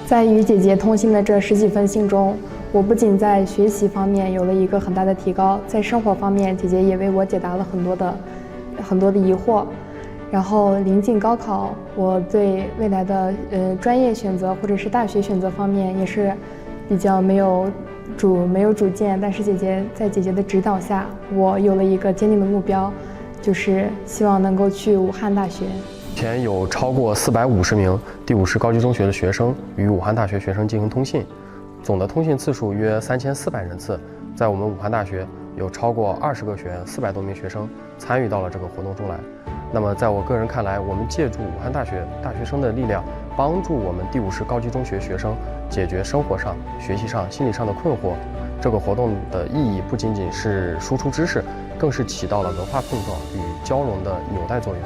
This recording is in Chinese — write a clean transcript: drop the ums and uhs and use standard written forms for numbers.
在与姐姐通信的这十几封信中，我不仅在学习方面有了一个很大的提高，在生活方面，姐姐也为我解答了很多的疑惑。然后临近高考，我对未来的专业选择或者是大学选择方面也是比较没有主见，但是在姐姐的指导下，我有了一个坚定的目标，就是希望能够去武汉大学。目前有超过450名第50高级中学的学生与武汉大学学生进行通信，总的通信次数约3400人次。在我们武汉大学有超过20个学院400多名学生参与到了这个活动中来。那么在我个人看来，我们借助武汉大学大学生的力量，帮助我们第50高级中学学生解决生活上、学习上、心理上的困惑。这个活动的意义不仅仅是输出知识，更是起到了文化碰撞与交融的纽带作用。